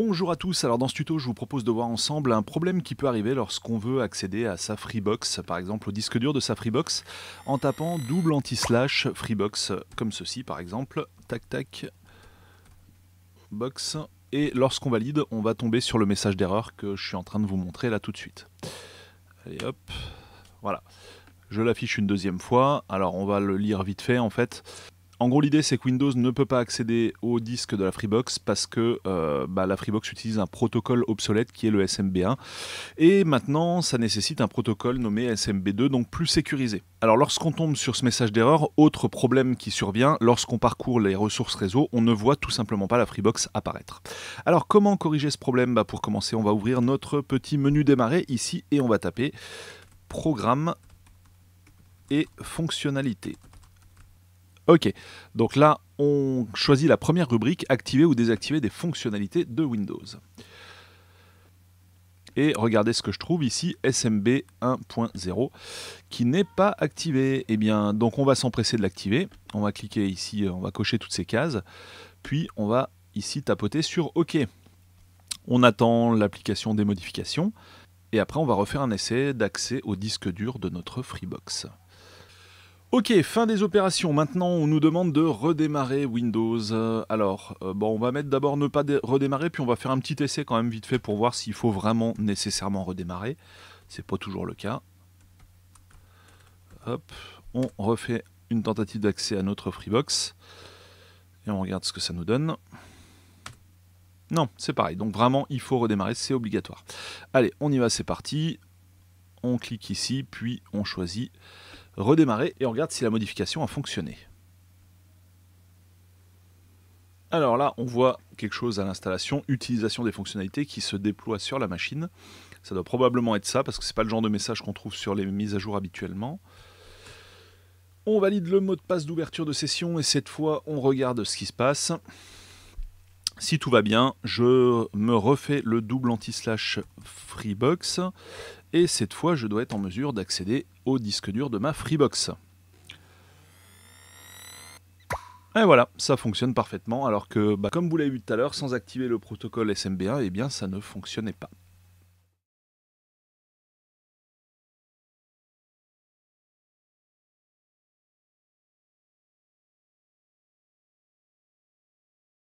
Bonjour à tous, alors dans ce tuto je vous propose de voir ensemble un problème qui peut arriver lorsqu'on veut accéder à sa Freebox, par exemple au disque dur de sa Freebox, en tapant double anti-slash Freebox, comme ceci par exemple, tac tac, box, et lorsqu'on valide on va tomber sur le message d'erreur que je suis en train de vous montrer là tout de suite. Allez hop, voilà, je l'affiche une deuxième fois, alors on va le lire vite fait en fait. En gros, l'idée, c'est que Windows ne peut pas accéder au disque de la Freebox parce que la Freebox utilise un protocole obsolète qui est le SMB1. Et maintenant, ça nécessite un protocole nommé SMB2, donc plus sécurisé. Alors, lorsqu'on tombe sur ce message d'erreur, autre problème qui survient, lorsqu'on parcourt les ressources réseau, on ne voit tout simplement pas la Freebox apparaître. Alors, comment corriger ce problème? Pour commencer, on va ouvrir notre petit menu démarrer ici et on va taper Programme et Fonctionnalités. Ok, donc là, on choisit la première rubrique, activer ou désactiver des fonctionnalités de Windows. Et regardez ce que je trouve ici, SMB 1.0, qui n'est pas activé. Eh bien, donc on va s'empresser de l'activer. On va cliquer ici, on va cocher toutes ces cases. Puis on va ici tapoter sur OK. On attend l'application des modifications. Et après, on va refaire un essai d'accès au disque dur de notre Freebox. Ok, fin des opérations. Maintenant, on nous demande de redémarrer Windows. On va mettre d'abord ne pas redémarrer, puis on va faire un petit essai quand même vite fait pour voir s'il faut vraiment nécessairement redémarrer. C'est pas toujours le cas. Hop, on refait une tentative d'accès à notre Freebox. Et on regarde ce que ça nous donne. Non, c'est pareil. Donc vraiment, il faut redémarrer, c'est obligatoire. Allez, on y va, c'est parti. On clique ici, puis on choisit redémarrer et on regarde si la modification a fonctionné. Alors là, on voit quelque chose à l'installation, utilisation des fonctionnalités qui se déploient sur la machine. Ça doit probablement être ça, parce que c'est pas le genre de message qu'on trouve sur les mises à jour habituellement. On valide le mot de passe d'ouverture de session et cette fois, on regarde ce qui se passe. Si tout va bien, je me refais le double anti-slash Freebox et cette fois, je dois être en mesure d'accéder au disque dur de ma Freebox. Et voilà, ça fonctionne parfaitement, alors que, comme vous l'avez vu tout à l'heure, sans activer le protocole SMB1, eh bien, ça ne fonctionnait pas.